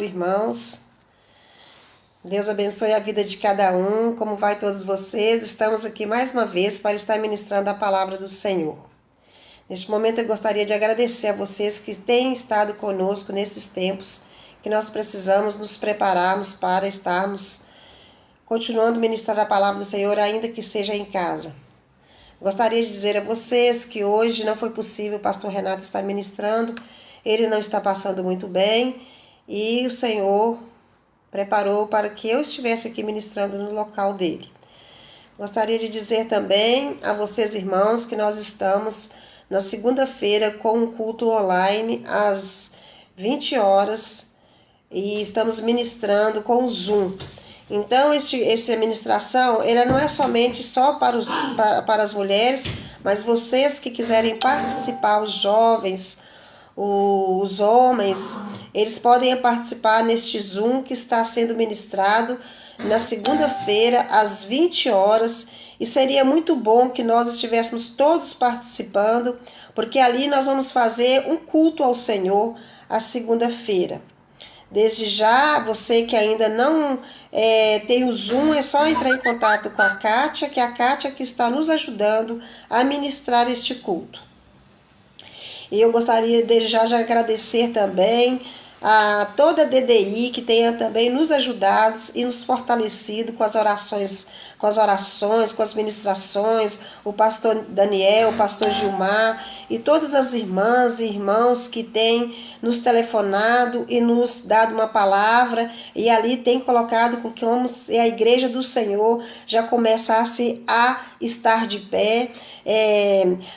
irmãos. Deus abençoe a vida de cada um, como vai todos vocês. Estamos aqui mais uma vez para estar ministrando a palavra do Senhor. Neste momento eu gostaria de agradecer a vocês que têm estado conosco nesses tempos que nós precisamos nos prepararmos para estarmos continuando a ministrar a palavra do Senhor, ainda que seja em casa. Gostaria de dizer a vocês que hoje não foi possível o pastor Renato estar ministrando, ele não está passando muito bem e o Senhor preparou para que eu estivesse aqui ministrando no local dele. Gostaria de dizer também a vocês, irmãos, que nós estamos na segunda-feira com um culto online às 20 horas e estamos ministrando com o Zoom. Então, essa ministração, ela não é somente só para as mulheres, mas vocês que quiserem participar, os jovens, os homens, eles podem participar neste Zoom que está sendo ministrado na segunda-feira, às 20 horas. E seria muito bom que nós estivéssemos todos participando, porque ali nós vamos fazer um culto ao Senhor à segunda-feira. Desde já, você que ainda não tem o Zoom, é só entrar em contato com a Kátia, que é a Kátia que está nos ajudando a ministrar este culto. E eu gostaria desde já de agradecer também a toda a DDI que tenha também nos ajudado e nos fortalecido com as orações, com as ministrações, o pastor Daniel, o pastor Gilmar e todas as irmãs e irmãos que têm nos telefonado e nos dado uma palavra e ali tem colocado com que a igreja do Senhor já começasse a estar de pé.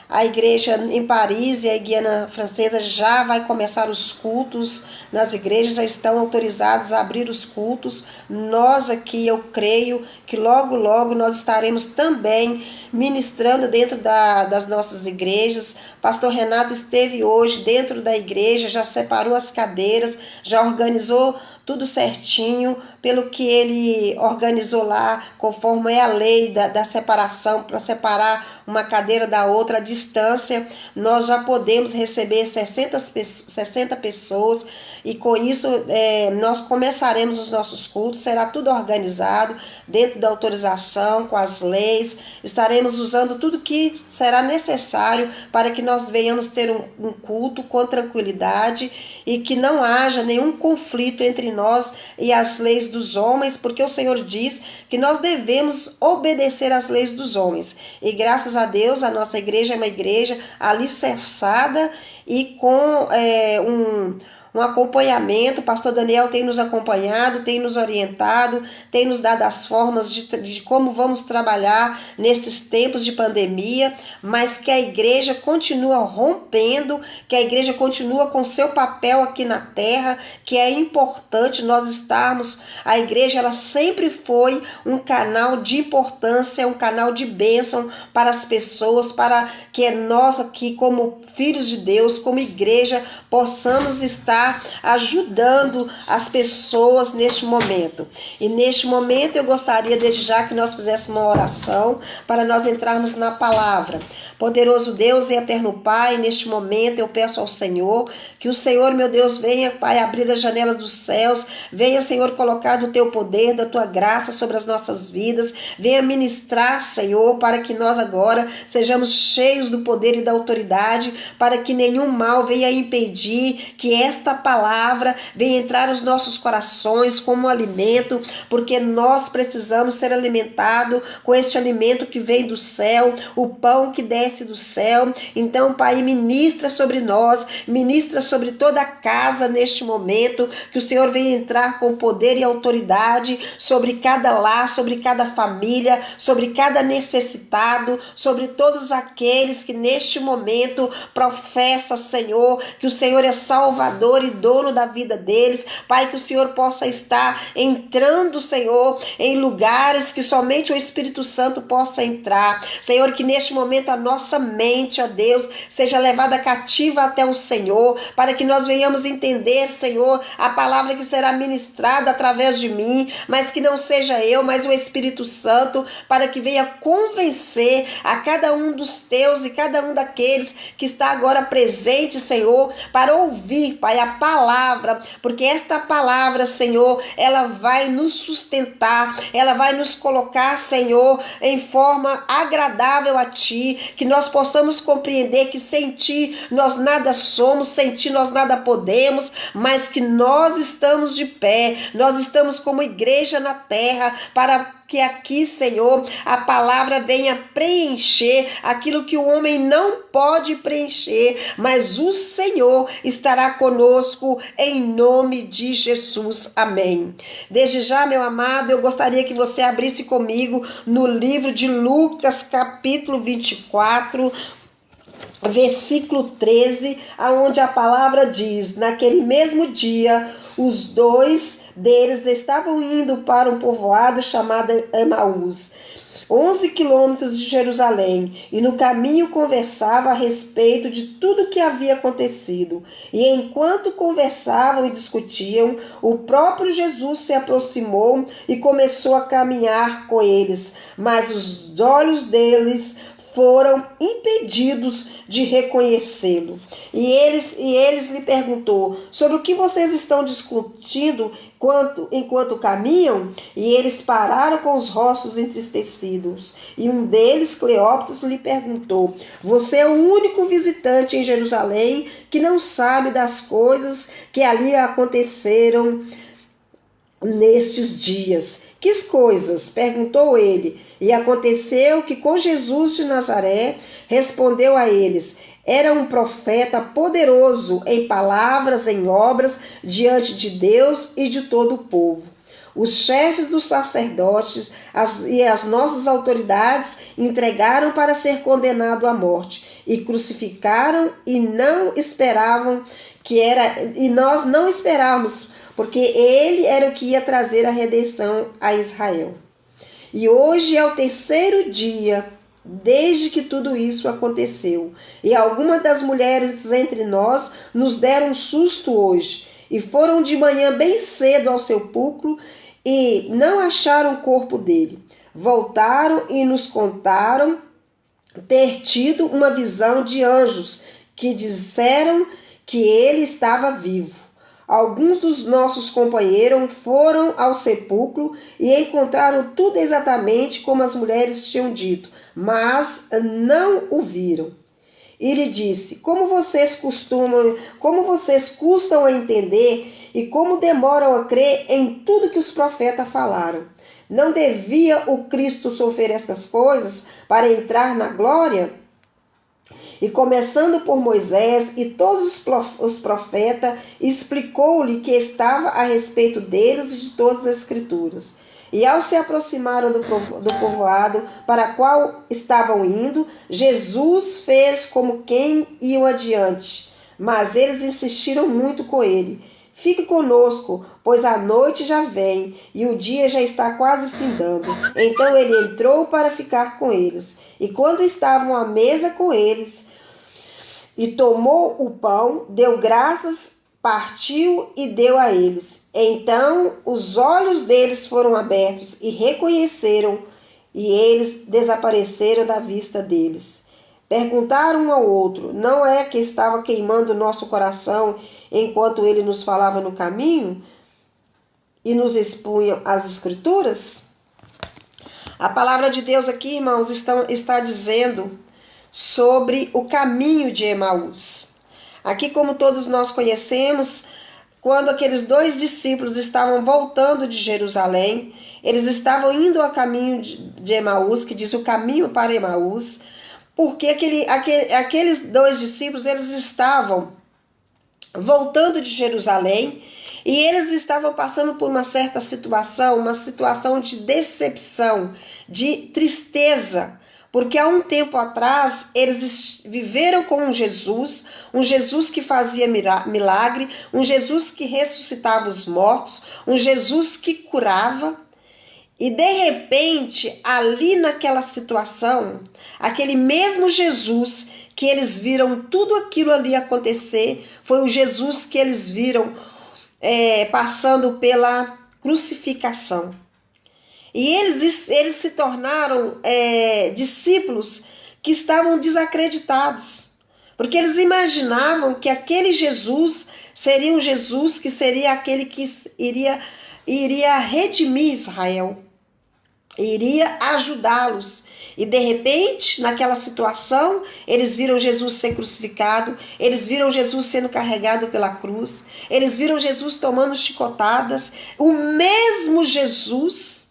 A igreja em Paris e a Guiana Francesa já vai começar os cultos nas igrejas, já estão autorizados a abrir os cultos. Nós aqui, eu creio que logo nós estaremos também ministrando dentro das nossas igrejas. Pastor Renato esteve hoje dentro da igreja, já separou as cadeiras, já organizou tudo certinho, pelo que ele organizou lá, conforme é a lei da separação, para separar uma cadeira da outra, a distância, nós já podemos receber 60 pessoas, e com isso nós começaremos os nossos cultos, será tudo organizado, dentro da autorização, com as leis, estaremos usando tudo que será necessário para que nós venhamos ter um culto com tranquilidade e que não haja nenhum conflito entre nós e as leis dos homens, porque o Senhor diz que nós devemos obedecer às leis dos homens. E graças a Deus, a nossa igreja é uma igreja alicerçada e com um acompanhamento. O pastor Daniel tem nos acompanhado, tem nos orientado, tem nos dado as formas de como vamos trabalhar nesses tempos de pandemia, mas que a igreja continua rompendo, que a igreja continua com seu papel aqui na terra, que é importante nós estarmos. A igreja, ela sempre foi um canal de importância, um canal de bênção para as pessoas, para que nós aqui, como filhos de Deus, como igreja, possamos estar ajudando as pessoas neste momento. E neste momento eu gostaria desde já que nós fizéssemos uma oração para nós entrarmos na palavra. Poderoso Deus e eterno Pai, neste momento eu peço ao Senhor que o Senhor, meu Deus, venha, Pai, abrir as janelas dos céus, venha, Senhor, colocar do teu poder, da tua graça sobre as nossas vidas, venha ministrar, Senhor, para que nós agora sejamos cheios do poder e da autoridade, para que nenhum mal venha impedir que esta palavra venha entrar nos nossos corações como alimento, porque nós precisamos ser alimentados com este alimento que vem do céu, o pão que desce do céu. Então, Pai, ministra sobre nós, ministra sobre toda a casa neste momento, que o Senhor venha entrar com poder e autoridade sobre cada lar, sobre cada família, sobre cada necessitado, sobre todos aqueles que neste momento professa, Senhor, que o Senhor é Salvador e dono da vida deles. Pai, que o Senhor possa estar entrando, Senhor, em lugares que somente o Espírito Santo possa entrar. Senhor, que neste momento a nossa mente, ó Deus, seja levada cativa até o Senhor, para que nós venhamos entender, Senhor, a palavra que será ministrada através de mim, mas que não seja eu, mas o Espírito Santo, para que venha convencer a cada um dos teus e cada um daqueles que está agora presente, Senhor, para ouvir, Pai, a palavra, porque esta palavra, Senhor, ela vai nos sustentar, ela vai nos colocar, Senhor, em forma agradável a Ti, que nós possamos compreender que sem Ti nós nada somos, sem Ti nós nada podemos, mas que nós estamos de pé, nós estamos como igreja na terra para que aqui, Senhor, a palavra venha preencher aquilo que o homem não pode preencher, mas o Senhor estará conosco em nome de Jesus. Amém. Desde já, meu amado, eu gostaria que você abrisse comigo no livro de Lucas, capítulo 24, versículo 13, aonde a palavra diz: naquele mesmo dia, os dois deles estavam indo para um povoado chamado Emaús, 11 quilômetros de Jerusalém, e no caminho conversava a respeito de tudo o que havia acontecido. E enquanto conversavam e discutiam, o próprio Jesus se aproximou e começou a caminhar com eles, mas os olhos deles foram impedidos de reconhecê-lo. E eles lhe perguntou: sobre o que vocês estão discutindo enquanto caminham? E eles pararam com os rostos entristecidos. E um deles, Cleópatra, lhe perguntou: você é o único visitante em Jerusalém que não sabe das coisas que ali aconteceram nestes dias? Que coisas? Perguntou ele. E aconteceu que com Jesus de Nazaré respondeu a eles: era um profeta poderoso em palavras, em obras, diante de Deus e de todo o povo. Os chefes dos sacerdotes e as nossas autoridades entregaram para ser condenado à morte e crucificaram e nós não esperávamos, porque ele era o que ia trazer a redenção a Israel. E hoje é o terceiro dia desde que tudo isso aconteceu. E algumas das mulheres entre nós nos deram um susto hoje. E foram de manhã bem cedo ao sepulcro e não acharam o corpo dele. Voltaram e nos contaram ter tido uma visão de anjos que disseram que ele estava vivo. Alguns dos nossos companheiros foram ao sepulcro e encontraram tudo exatamente como as mulheres tinham dito, mas não o viram. E lhe disse: como vocês custam a entender e como demoram a crer em tudo que os profetas falaram? Não devia o Cristo sofrer estas coisas para entrar na glória? E começando por Moisés e todos os profetas, explicou-lhe que estava a respeito deles e de todas as escrituras. E ao se aproximaram do povoado para qual estavam indo, Jesus fez como quem iam adiante. Mas eles insistiram muito com ele: fique conosco, pois a noite já vem e o dia já está quase findando. Então ele entrou para ficar com eles. E quando estavam à mesa com eles, e tomou o pão, deu graças, partiu e deu a eles. Então os olhos deles foram abertos e reconheceram, e eles desapareceram da vista deles. Perguntaram um ao outro: não é que estava queimando o nosso coração enquanto ele nos falava no caminho e nos expunha as escrituras? A palavra de Deus aqui, irmãos, está dizendo sobre o caminho de Emaús. Aqui, como todos nós conhecemos, quando aqueles dois discípulos estavam voltando de Jerusalém, eles estavam indo ao caminho de Emaús, que diz o caminho para Emaús, porque aqueles dois discípulos, eles estavam voltando de Jerusalém e eles estavam passando por uma certa situação, uma situação de decepção, de tristeza, porque há um tempo atrás eles viveram com um Jesus que fazia milagre, um Jesus que ressuscitava os mortos, um Jesus que curava. E de repente, ali naquela situação, aquele mesmo Jesus que eles viram tudo aquilo ali acontecer, foi o Jesus que eles viram passando pela crucificação. E eles se tornaram discípulos que estavam desacreditados, Porque eles imaginavam que aquele Jesus seria um Jesus que seria aquele que iria redimir Israel, iria ajudá-los. E de repente, naquela situação, eles viram Jesus ser crucificado, eles viram Jesus sendo carregado pela cruz, eles viram Jesus tomando chicotadas, o mesmo Jesus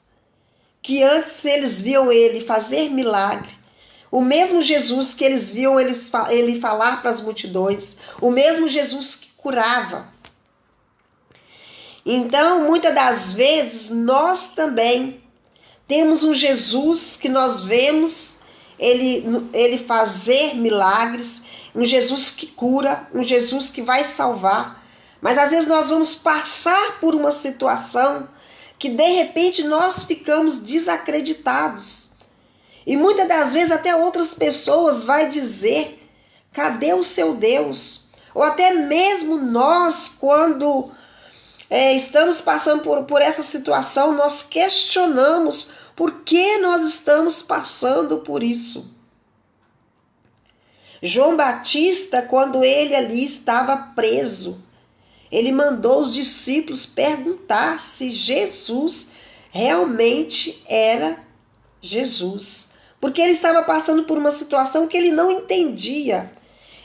que antes eles viam ele fazer milagre, o mesmo Jesus que eles viam ele falar para as multidões, o mesmo Jesus que curava. Então, muitas das vezes, nós também temos um Jesus que nós vemos ele fazer milagres, um Jesus que cura, um Jesus que vai salvar. Mas às vezes nós vamos passar por uma situação que de repente nós ficamos desacreditados. E muitas das vezes até outras pessoas vai dizer: cadê o seu Deus? Ou até mesmo nós, quando estamos passando por essa situação, nós questionamos por que nós estamos passando por isso. João Batista, quando ele ali estava preso, ele mandou os discípulos perguntar se Jesus realmente era Jesus, porque ele estava passando por uma situação que ele não entendia.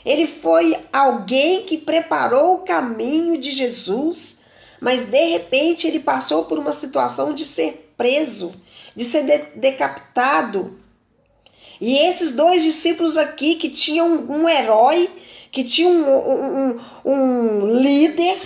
Ele foi alguém que preparou o caminho de Jesus, mas de repente ele passou por uma situação de ser preso, de ser decapitado. E esses dois discípulos aqui, que tinham um herói, que tinham um líder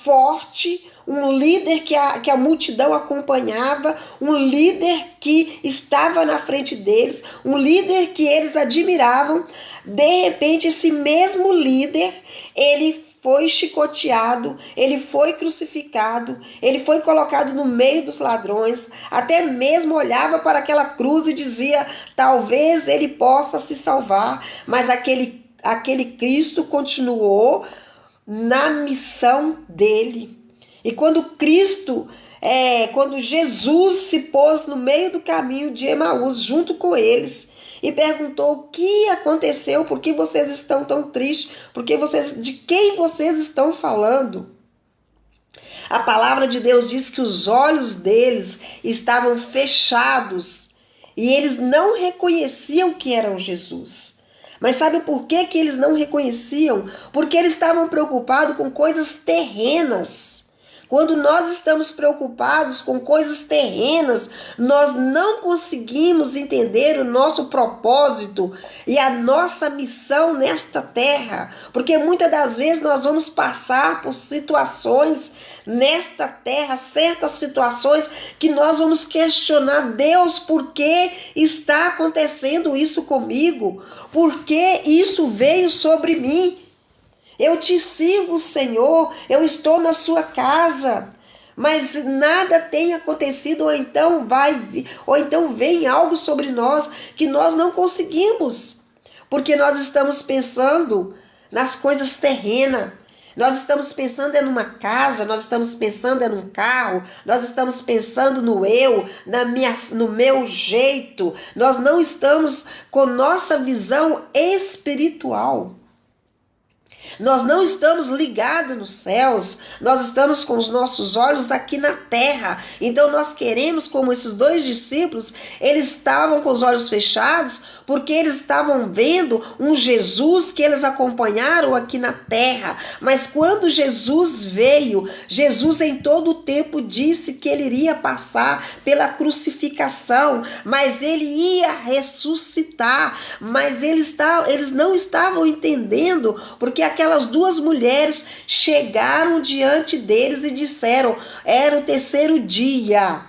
forte, um líder que a multidão acompanhava, um líder que estava na frente deles, um líder que eles admiravam. De repente, esse mesmo líder, ele foi chicoteado, ele foi crucificado, ele foi colocado no meio dos ladrões, até mesmo olhava para aquela cruz e dizia: talvez ele possa se salvar, mas aquele Cristo continuou na missão dele. E quando Jesus se pôs no meio do caminho de Emaús, junto com eles, e perguntou: o que aconteceu? Por que vocês estão tão tristes? De quem vocês estão falando? A palavra de Deus diz que os olhos deles estavam fechados e eles não reconheciam que eram Jesus. Mas sabe por que eles não reconheciam? Porque eles estavam preocupados com coisas terrenas. Quando nós estamos preocupados com coisas terrenas, nós não conseguimos entender o nosso propósito e a nossa missão nesta terra. Porque muitas das vezes nós vamos passar por situações nesta terra, certas situações que nós vamos questionar: Deus, por que está acontecendo isso comigo? Por que isso veio sobre mim? Eu te sirvo, Senhor, eu estou na sua casa, mas nada tem acontecido, ou então vem algo sobre nós que nós não conseguimos, porque nós estamos pensando nas coisas terrenas, nós estamos pensando numa casa, nós estamos pensando num carro, nós estamos pensando no eu, no meu jeito, nós não estamos com nossa visão espiritual. Nós não estamos ligados nos céus, nós estamos com os nossos olhos aqui na terra. Então nós queremos, como esses dois discípulos, eles estavam com os olhos fechados, porque eles estavam vendo um Jesus que eles acompanharam aqui na terra. Mas quando Jesus veio, Jesus em todo o tempo disse que ele iria passar pela crucificação, mas ele ia ressuscitar. Mas eles não estavam entendendo, porque aquelas duas mulheres chegaram diante deles e disseram: era o terceiro dia,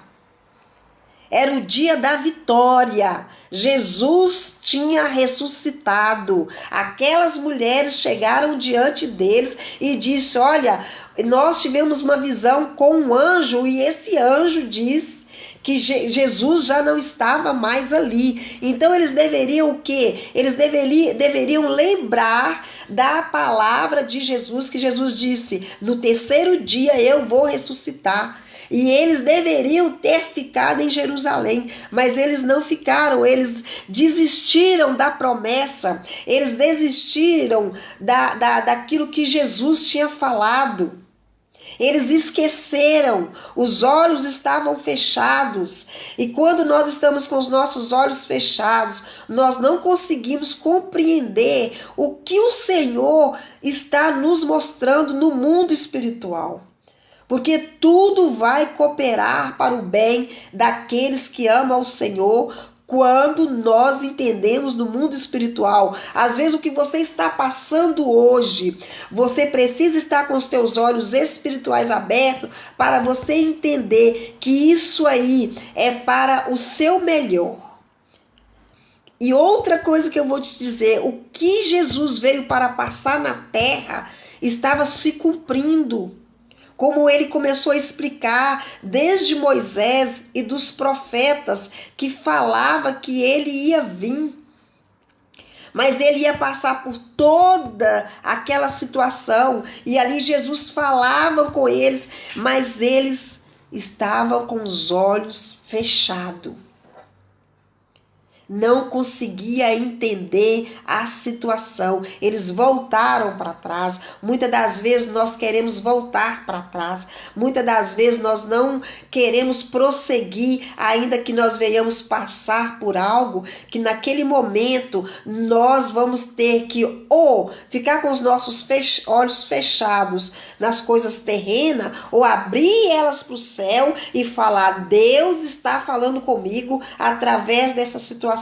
era o dia da vitória, Jesus tinha ressuscitado. Aquelas mulheres chegaram diante deles e disse: olha, nós tivemos uma visão com um anjo e esse anjo disse que Jesus já não estava mais ali. Então eles deveriam o quê? Eles deveriam lembrar da palavra de Jesus, que Jesus disse: no terceiro dia eu vou ressuscitar. E eles deveriam ter ficado em Jerusalém, mas eles não ficaram, eles desistiram da promessa, eles desistiram daquilo que Jesus tinha falado. Eles esqueceram, os olhos estavam fechados. E quando nós estamos com os nossos olhos fechados, nós não conseguimos compreender o que o Senhor está nos mostrando no mundo espiritual. Porque tudo vai cooperar para o bem daqueles que amam ao Senhor, quando nós entendemos no mundo espiritual. Às vezes o que você está passando hoje, você precisa estar com os teus olhos espirituais abertos para você entender que isso aí é para o seu melhor. E outra coisa que eu vou te dizer, o que Jesus veio para passar na terra estava se cumprindo. Como ele começou a explicar desde Moisés e dos profetas, que falava que ele ia vir. Mas ele ia passar por toda aquela situação, e ali Jesus falava com eles, mas eles estavam com os olhos fechados. Não conseguia entender a situação. Eles voltaram para trás. Muitas das vezes nós queremos voltar para trás. Muitas das vezes nós não queremos prosseguir, ainda que nós venhamos passar por algo que naquele momento nós vamos ter que ou ficar com os nossos olhos fechados nas coisas terrenas, ou abrir elas para o céu e falar: Deus está falando comigo através dessa situação.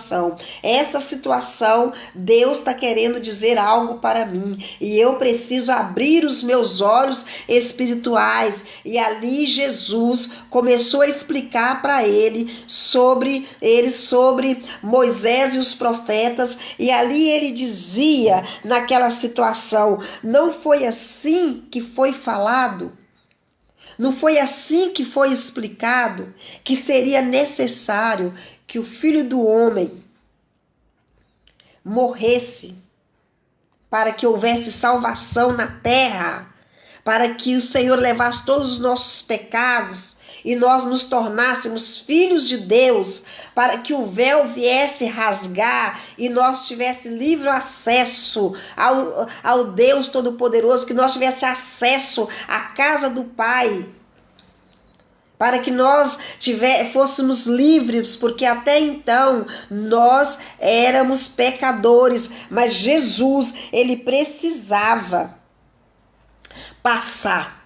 Essa situação, Deus está querendo dizer algo para mim, e eu preciso abrir os meus olhos espirituais. E ali Jesus começou a explicar para ele sobre Moisés e os profetas, e ali ele dizia naquela situação: não foi assim que foi falado? Não foi assim que foi explicado que seria necessário que o Filho do Homem morresse para que houvesse salvação na terra, para que o Senhor levasse todos os nossos pecados e nós nos tornássemos filhos de Deus, para que o véu viesse rasgar e nós tivéssemos livre acesso ao Deus Todo-Poderoso, que nós tivéssemos acesso à casa do Pai, para que nós fôssemos livres, porque até então nós éramos pecadores, mas Jesus, ele precisava passar.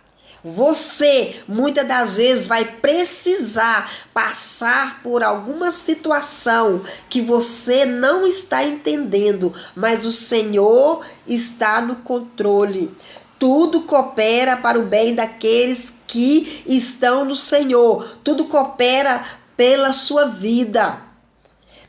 Você, muitas das vezes, vai precisar passar por alguma situação que você não está entendendo, mas o Senhor está no controle. Tudo coopera para o bem daqueles que estão no Senhor. Tudo coopera pela sua vida.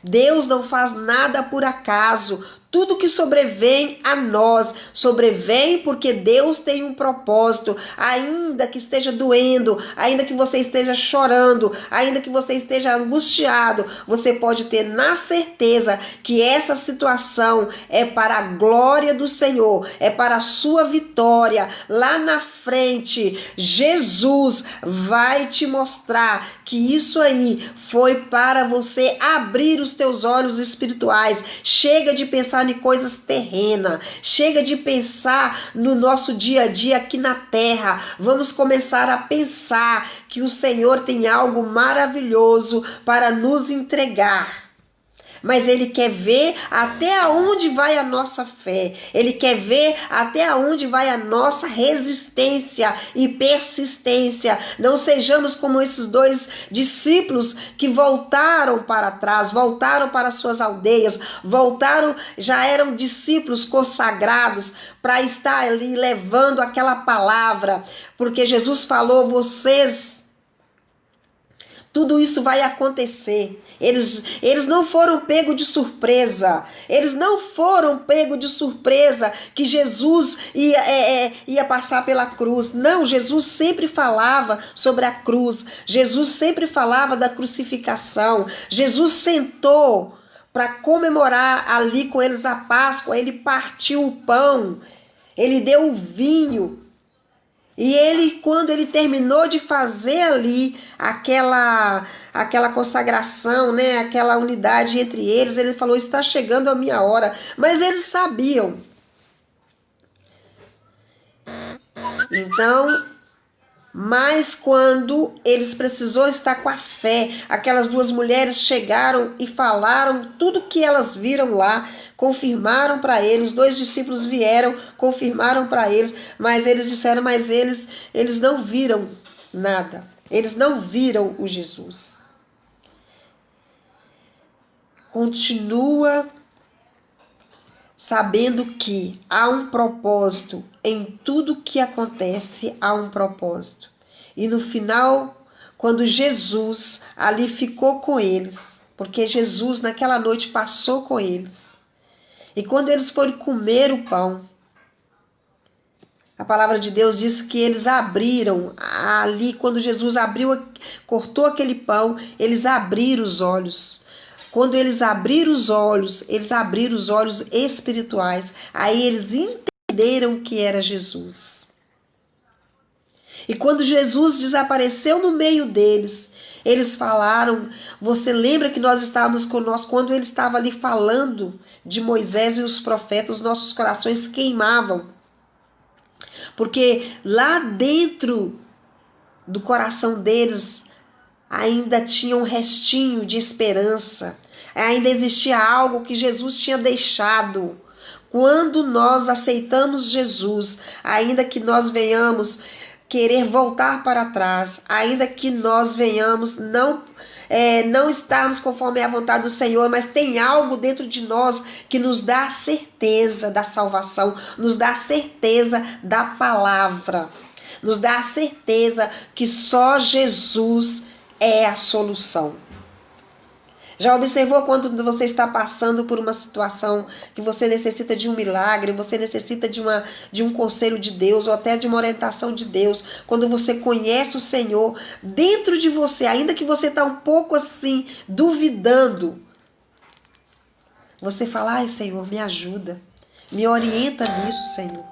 Deus não faz nada por acaso. Tudo que sobrevém a nós, sobrevém porque Deus tem um propósito. Ainda que esteja doendo, ainda que você esteja chorando, ainda que você esteja angustiado, você pode ter na certeza que essa situação é para a glória do Senhor, é para a sua vitória. Lá na frente, Jesus vai te mostrar que isso aí foi para você abrir os teus olhos espirituais. Chega de pensar em coisas terrenas, chega de pensar no nosso dia a dia aqui na terra. Vamos começar a pensar que o Senhor tem algo maravilhoso para nos entregar. Mas Ele quer ver até onde vai a nossa fé. Ele quer ver até onde vai a nossa resistência e persistência. Não sejamos como esses dois discípulos que voltaram para trás, voltaram para suas aldeias, voltaram, já eram discípulos consagrados para estar ali levando aquela palavra. Porque Jesus falou: vocês Tudo isso vai acontecer. Eles não foram pegos de surpresa. Eles não foram pegos de surpresa que Jesus ia passar pela cruz. Não, Jesus sempre falava sobre a cruz. Jesus sempre falava da crucificação. Jesus sentou para comemorar ali com eles a Páscoa. Ele partiu o pão. Ele deu o vinho. E ele, quando ele terminou de fazer ali aquela consagração, né, aquela unidade entre eles, ele falou: está chegando a minha hora. Mas eles sabiam. Então, mas quando eles precisou estar com a fé, aquelas duas mulheres chegaram e falaram tudo que elas viram lá, confirmaram para eles. Os dois discípulos vieram, confirmaram para eles, mas eles disseram, mas eles não viram nada. Eles não viram o Jesus. Continua sabendo que há um propósito em tudo que acontece, há um propósito. E no final, quando Jesus ali ficou com eles, porque Jesus naquela noite passou com eles, e quando eles foram comer o pão, a palavra de Deus diz que eles abriram ali, quando Jesus cortou aquele pão, eles abriram os olhos. Quando eles abriram os olhos espirituais. Aí eles entenderam que era Jesus. E quando Jesus desapareceu no meio deles, eles falaram, você lembra que nós estávamos conosco, quando ele estava ali falando de Moisés e os profetas, os nossos corações queimavam. Porque lá dentro do coração deles ainda tinha um restinho de esperança. Ainda existia algo que Jesus tinha deixado. Quando nós aceitamos Jesus, ainda que nós venhamos querer voltar para trás, ainda que nós venhamos não estarmos conforme a vontade do Senhor, mas tem algo dentro de nós que nos dá a certeza da salvação, nos dá a certeza da palavra, nos dá a certeza que só Jesus é a solução. Já observou quando você está passando por uma situação que você necessita de um milagre, você necessita de um conselho de Deus ou até de uma orientação de Deus? Quando você conhece o Senhor dentro de você, ainda que você está um pouco assim, duvidando, você fala, ai Senhor, me ajuda, me orienta nisso, Senhor.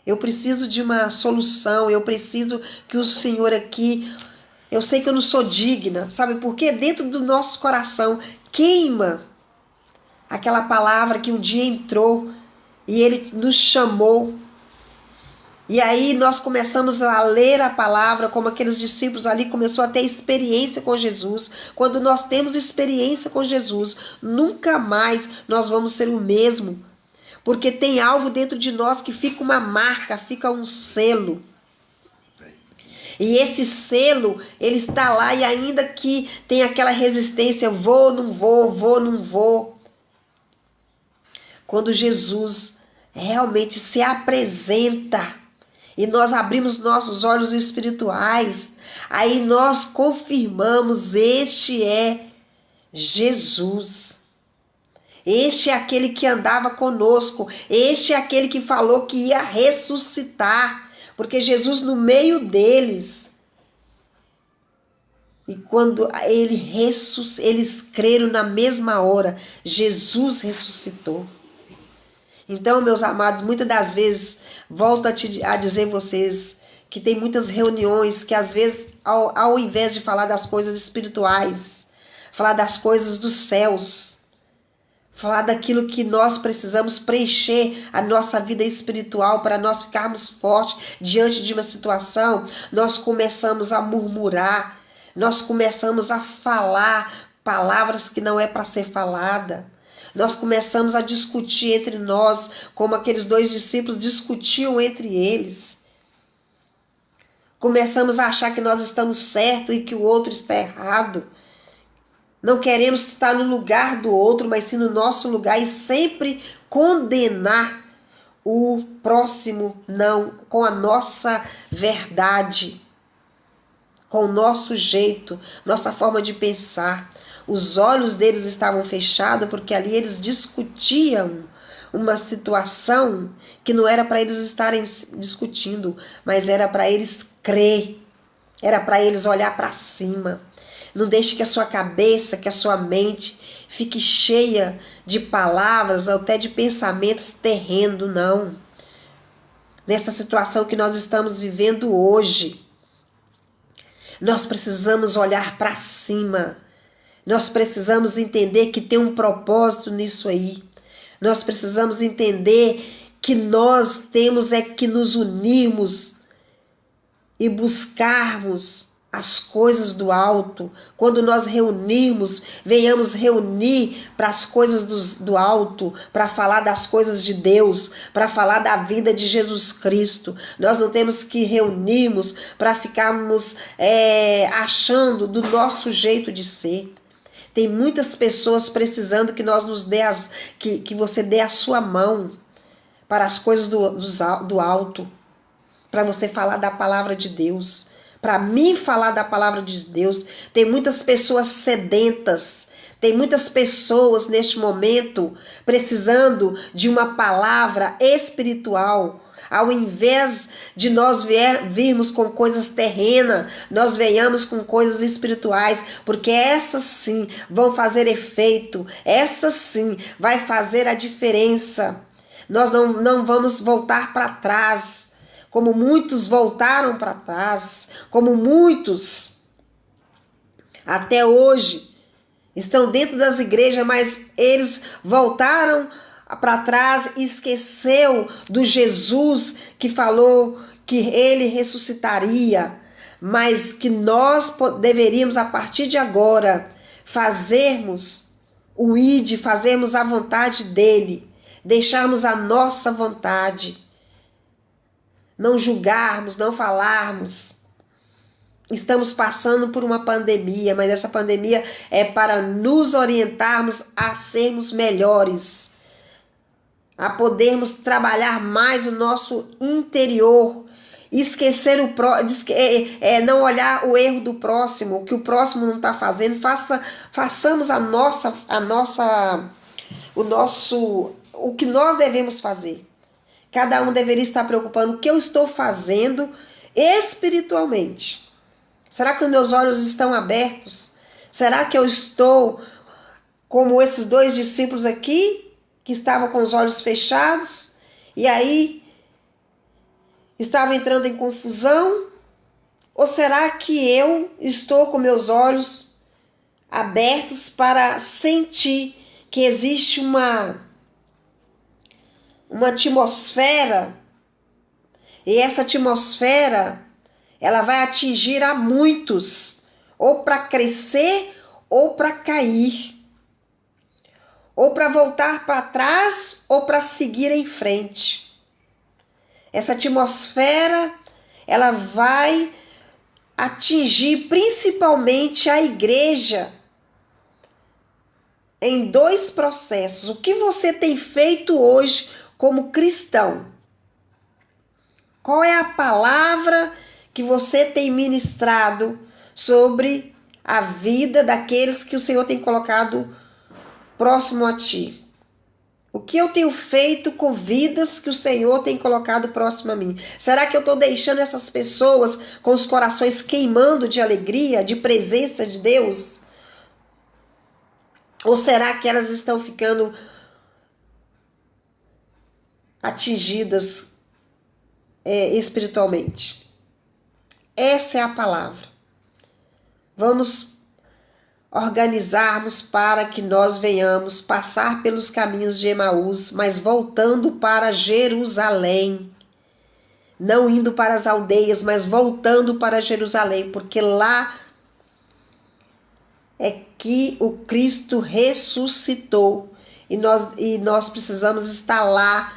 Eu preciso de uma solução, eu preciso que o Senhor aqui... Eu sei que eu não sou digna, sabe por quê? Dentro do nosso coração queima aquela palavra que um dia entrou e ele nos chamou. E aí nós começamos a ler a palavra, como aqueles discípulos ali começou a ter experiência com Jesus. Quando nós temos experiência com Jesus, nunca mais nós vamos ser o mesmo. Porque tem algo dentro de nós que fica uma marca, fica um selo. E esse selo, ele está lá e ainda que tem aquela resistência, vou, não vou, vou, não vou. Quando Jesus realmente se apresenta e nós abrimos nossos olhos espirituais, aí nós confirmamos, este é Jesus. Este é aquele que andava conosco, este é aquele que falou que ia ressuscitar. Porque Jesus no meio deles, e quando eles creram na mesma hora, Jesus ressuscitou. Então, meus amados, muitas das vezes, volto a dizer a vocês, que tem muitas reuniões que às vezes, ao invés de falar das coisas espirituais, falar das coisas dos céus, falar daquilo que nós precisamos preencher a nossa vida espiritual para nós ficarmos fortes diante de uma situação, nós começamos a murmurar, nós começamos a falar palavras que não é para ser falada. Nós começamos a discutir entre nós, como aqueles dois discípulos discutiam entre eles. Começamos a achar que nós estamos certos e que o outro está errado. Não queremos estar no lugar do outro, mas sim no nosso lugar e sempre condenar o próximo, não, com a nossa verdade. com o nosso jeito, nossa forma de pensar. Os olhos deles estavam fechados porque ali eles discutiam uma situação que não era para eles estarem discutindo, mas era para eles crer, era para eles olhar para cima. Não deixe que a sua cabeça, que a sua mente fique cheia de palavras, até de pensamentos terrenos, não. Nessa situação que nós estamos vivendo hoje, nós precisamos olhar para cima. Nós precisamos entender que tem um propósito nisso aí. Nós precisamos entender que nós temos que nos unirmos e buscarmos as coisas do alto. Quando nós reunirmos, venhamos reunir para as coisas do alto, para falar das coisas de Deus, para falar da vida de Jesus Cristo. Nós não temos que reunirmos para ficarmos achando do nosso jeito de ser. Tem muitas pessoas precisando que nós nos dê que você dê a sua mão para as coisas do alto, para você falar da palavra de Deus, para mim falar da palavra de Deus. Tem muitas pessoas sedentas, tem muitas pessoas neste momento precisando de uma palavra espiritual. Ao invés de nós virmos com coisas terrenas, nós venhamos com coisas espirituais, porque essas sim vão fazer efeito, essas sim vai fazer a diferença. Nós não vamos voltar para trás, como muitos voltaram para trás, como muitos até hoje estão dentro das igrejas, mas eles voltaram para trás e esqueceu do Jesus que falou que ele ressuscitaria, mas que nós deveríamos a partir de agora fazermos o ID, fazermos a vontade dele, deixarmos a nossa vontade, não julgarmos, não falarmos. Estamos passando por uma pandemia, mas essa pandemia é para nos orientarmos a sermos melhores, a podermos trabalhar mais o nosso interior, esquecer não olhar o erro do próximo, o que o próximo não está fazendo. Façamos o que nós devemos fazer. Cada um deveria estar preocupando o que eu estou fazendo espiritualmente. Será que os meus olhos estão abertos? Será que eu estou como esses 2 discípulos aqui, que estavam com os olhos fechados, e aí estavam entrando em confusão? Ou será que eu estou com meus olhos abertos para sentir que existe uma atmosfera, e essa atmosfera ela vai atingir a muitos, ou para crescer ou para cair, ou para voltar para trás, ou para seguir em frente. Essa atmosfera, ela vai atingir principalmente a igreja em 2 processos. O que você tem feito hoje como cristão? Qual é a palavra que você tem ministrado sobre a vida daqueles que o Senhor tem colocado próximo a ti? O que eu tenho feito com vidas que o Senhor tem colocado próximo a mim? Será que eu estou deixando essas pessoas com os corações queimando de alegria, de presença de Deus? Ou será que elas estão ficando atingidas espiritualmente? Essa é a palavra. Vamos organizarmos para que nós venhamos passar pelos caminhos de Emaús, mas voltando para Jerusalém. Não indo para as aldeias, mas voltando para Jerusalém, porque lá é que o Cristo ressuscitou, e nós precisamos estar lá.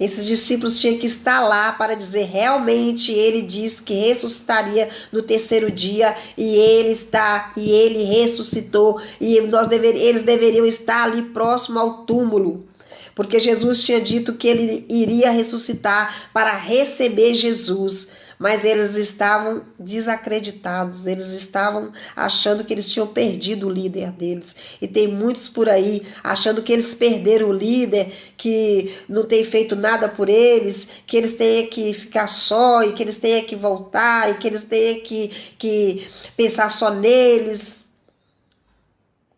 Esses discípulos tinham que estar lá para dizer, realmente ele disse que ressuscitaria no 3º dia, e ele ressuscitou, e eles deveriam estar ali próximo ao túmulo, porque Jesus tinha dito que ele iria ressuscitar para receber Jesus. mas eles estavam desacreditados, eles estavam achando que eles tinham perdido o líder deles. E tem muitos por aí achando que eles perderam o líder, que não tem feito nada por eles, que eles têm que ficar só e que eles têm que voltar e que eles têm que pensar só neles.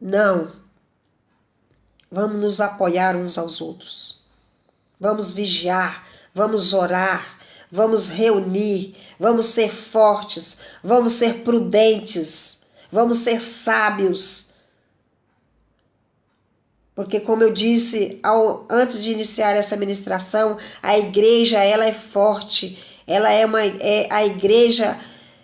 Não. Vamos nos apoiar uns aos outros. Vamos vigiar, vamos orar, vamos reunir, vamos ser fortes, vamos ser prudentes, vamos ser sábios. Porque, como eu disse antes de iniciar essa ministração, a igreja ela é forte, a igreja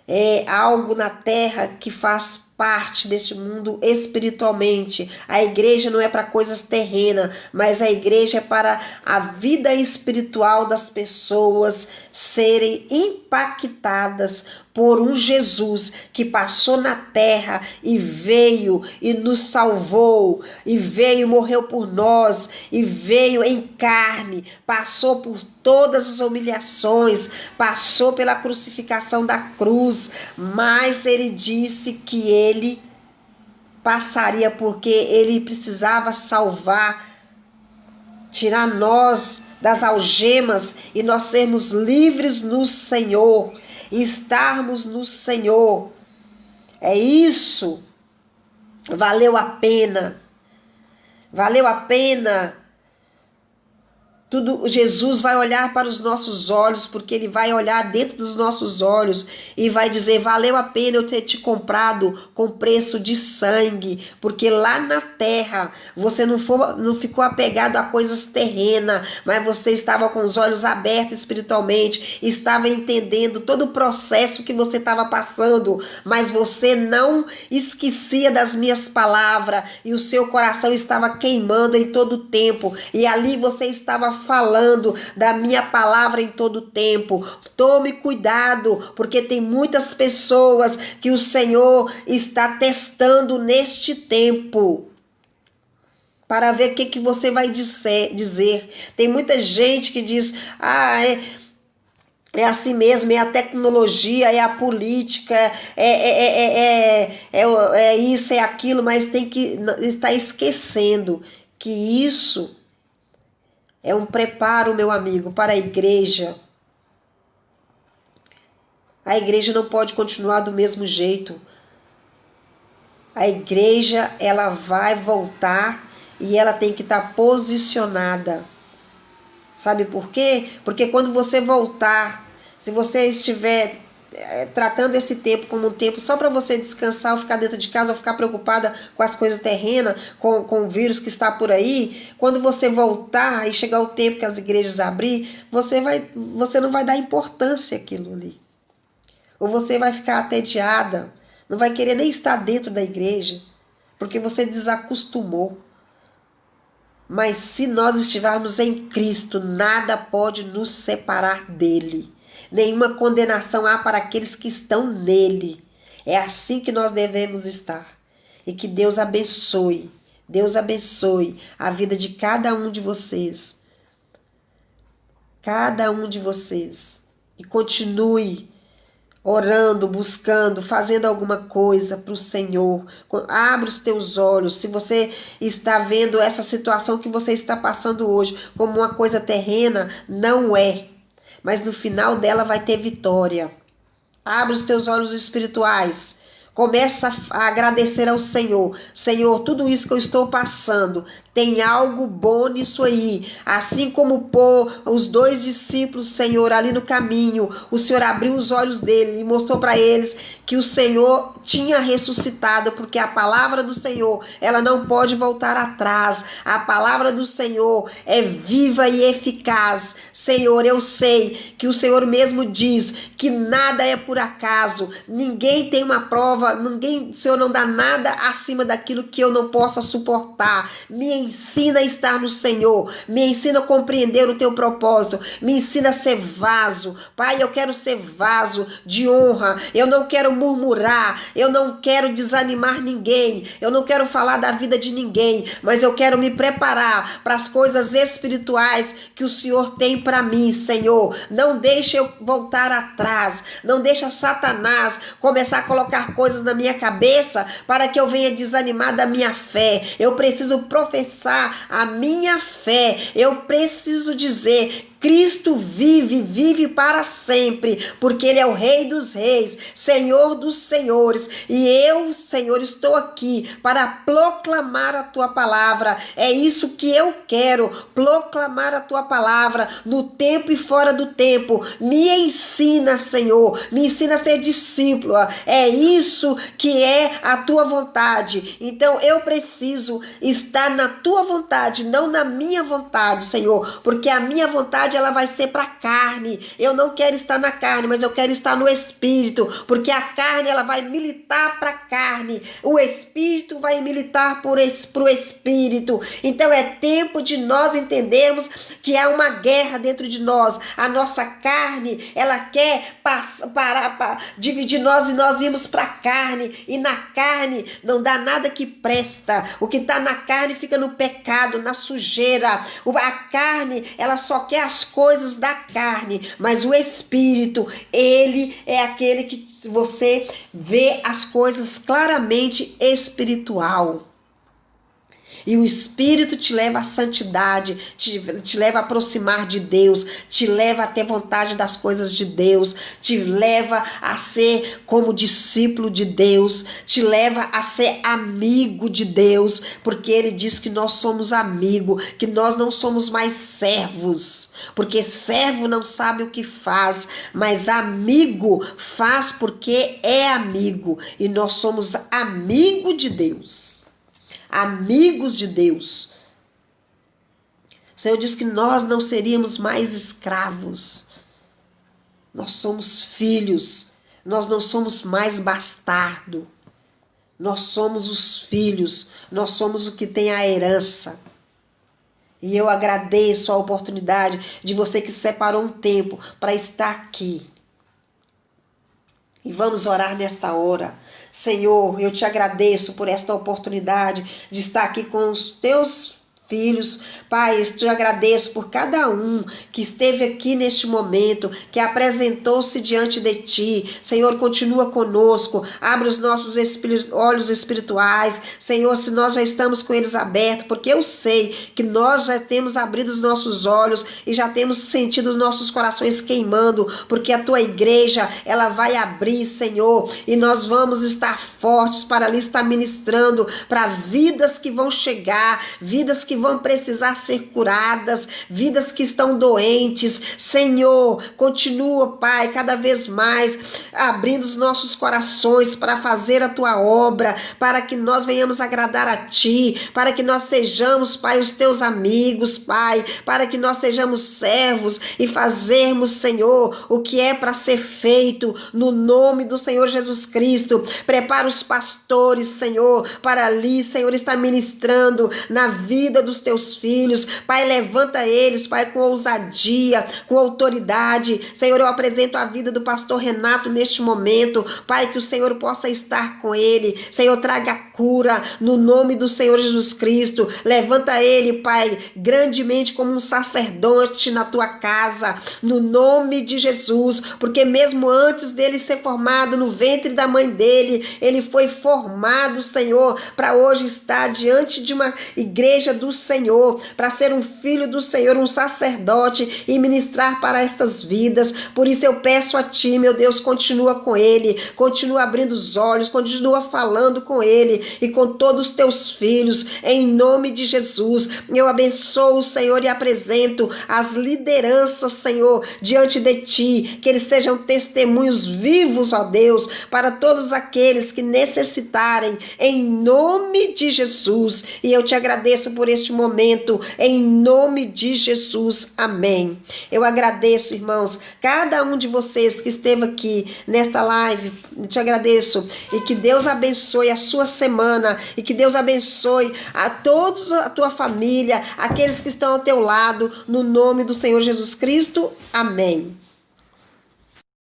é algo na terra que faz parte deste mundo espiritualmente. A igreja não é para coisas terrenas, mas a igreja é para a vida espiritual das pessoas serem impactadas por um Jesus que passou na terra e veio e nos salvou, e veio e morreu por nós, e veio em carne, passou por todas as humilhações, passou pela crucificação da cruz, mas ele disse que ele passaria porque ele precisava salvar, tirar nós das algemas e nós sermos livres no Senhor, estarmos no Senhor. É isso. Valeu a pena. Valeu a pena. Tudo, Jesus vai olhar para os nossos olhos, porque ele vai olhar dentro dos nossos olhos e vai dizer: valeu a pena eu ter te comprado com preço de sangue, porque lá na terra você não ficou apegado a coisas terrenas, mas você estava com os olhos abertos espiritualmente, estava entendendo todo o processo que você estava passando, mas você não esquecia das minhas palavras e o seu coração estava queimando em todo o tempo, e ali você estava falando da minha palavra em todo o tempo. Tome cuidado, porque tem muitas pessoas que o Senhor está testando neste tempo para ver o que você vai dizer. Tem muita gente que diz: é assim mesmo, é a tecnologia, é a política, é isso, é aquilo, mas tem que estar esquecendo que isso é um preparo, meu amigo, para a igreja. A igreja não pode continuar do mesmo jeito. A igreja, ela vai voltar e ela tem que estar posicionada. Sabe por quê? Porque quando você voltar, se você estiver tratando esse tempo como um tempo só para você descansar ou ficar dentro de casa ou ficar preocupada com as coisas terrenas, com o vírus que está por aí, quando você voltar e chegar o tempo que as igrejas abrir, você não vai dar importância àquilo ali. Ou você vai ficar atediada, não vai querer nem estar dentro da igreja, porque você desacostumou. Mas se nós estivermos em Cristo, nada pode nos separar dele. Nenhuma condenação há para aqueles que estão nele. É assim que nós devemos estar. E que Deus abençoe a vida de cada um de vocês. Cada um de vocês. E continue orando, buscando, fazendo alguma coisa para o Senhor. Abre os teus olhos. Se você está vendo essa situação que você está passando hoje como uma coisa terrena, não é. Mas no final dela vai ter vitória. Abre os teus olhos espirituais. Começa a agradecer ao Senhor. Senhor, tudo isso que eu estou passando, tem algo bom nisso aí. Assim como os 2 discípulos, Senhor, ali no caminho, o Senhor abriu os olhos dele e mostrou para eles que o Senhor tinha ressuscitado, porque a palavra do Senhor, ela não pode voltar atrás. A palavra do Senhor é viva e eficaz. Senhor, eu sei que o Senhor mesmo diz que nada é por acaso. Ninguém tem uma prova o Senhor não dá nada acima daquilo que eu não possa suportar. Me ensina a estar no Senhor, me ensina a compreender o teu propósito, me ensina a ser vaso. Pai, eu quero ser vaso de honra, eu não quero murmurar, eu não quero desanimar ninguém, eu não quero falar da vida de ninguém, mas eu quero me preparar para as coisas espirituais que o Senhor tem para mim, Senhor. Não deixa eu voltar atrás, não deixa Satanás começar a colocar coisas na minha cabeça para que eu venha desanimar da minha fé. Eu preciso professar a minha fé, eu preciso dizer: Cristo vive, vive para sempre, porque Ele é o Rei dos Reis, Senhor dos Senhores, e eu, Senhor, estou aqui para proclamar a Tua palavra. É isso que eu quero, proclamar a Tua palavra no tempo e fora do tempo. Me ensina, Senhor, me ensina a ser discípula. É isso que é a Tua vontade. Então eu preciso estar na Tua vontade, não na minha vontade, Senhor, porque a minha vontade ela vai ser para a carne. Eu não quero estar na carne, mas eu quero estar no Espírito, porque a carne ela vai militar para a carne, o Espírito vai militar para o Espírito. Então é tempo de nós entendermos que há uma guerra dentro de nós. A nossa carne ela quer dividir nós e nós irmos para a carne, e na carne não dá nada que presta. O que está na carne fica no pecado, na sujeira. A carne ela só quer as coisas da carne, mas o Espírito, ele é aquele que você vê as coisas claramente espiritual. E o Espírito te leva à santidade, te leva a aproximar de Deus, te leva a ter vontade das coisas de Deus, te leva a ser como discípulo de Deus, te leva a ser amigo de Deus, porque Ele diz que nós somos amigos, que nós não somos mais servos. Porque servo não sabe o que faz, mas amigo faz porque é amigo. E nós somos amigo de Deus. Amigos de Deus. O Senhor diz que nós não seríamos mais escravos. Nós somos filhos. Nós não somos mais bastardo. Nós somos os filhos. Nós somos o que tem a herança. E eu agradeço a oportunidade de você que separou um tempo para estar aqui. E vamos orar nesta hora. Senhor, eu te agradeço por esta oportunidade de estar aqui com os teus filhos. Pai, eu te agradeço por cada um que esteve aqui neste momento, que apresentou-se diante de ti. Senhor, continua conosco, abre os nossos olhos espirituais. Senhor, se nós já estamos com eles abertos, porque eu sei que nós já temos abrido os nossos olhos e já temos sentido os nossos corações queimando, porque a tua igreja, ela vai abrir, Senhor, e nós vamos estar fortes para ali estar ministrando para vidas que vão chegar, vidas que vão precisar ser curadas, vidas que estão doentes. Senhor, continua, Pai, cada vez mais abrindo os nossos corações para fazer a tua obra, para que nós venhamos agradar a ti, para que nós sejamos, Pai, os teus amigos, Pai, para que nós sejamos servos e fazermos, Senhor, o que é para ser feito no nome do Senhor Jesus Cristo. Prepara os pastores, Senhor, para ali, Senhor, estar ministrando na vida dos teus filhos. Pai, levanta eles, Pai, com ousadia, com autoridade. Senhor, eu apresento a vida do pastor Renato neste momento. Pai, que o Senhor possa estar com ele. Senhor, traga cura no nome do Senhor Jesus Cristo. Levanta ele, Pai, grandemente como um sacerdote na tua casa, no nome de Jesus, porque mesmo antes dele ser formado no ventre da mãe dele, ele foi formado, Senhor, para hoje estar diante de uma igreja do Senhor, para ser um filho do Senhor, um sacerdote e ministrar para estas vidas. Por isso eu peço a ti, meu Deus, continua com ele, continua abrindo os olhos, continua falando com ele e com todos os teus filhos, em nome de Jesus. Eu abençoo, Senhor, e apresento as lideranças, Senhor, diante de ti, que eles sejam testemunhos vivos, ó Deus, para todos aqueles que necessitarem, em nome de Jesus. E eu te agradeço por este neste momento, em nome de Jesus. Amém. Eu agradeço, irmãos, cada um de vocês que esteve aqui nesta live, te agradeço, e que Deus abençoe a sua semana, e que Deus abençoe a todos, a tua família, aqueles que estão ao teu lado, no nome do Senhor Jesus Cristo. Amém.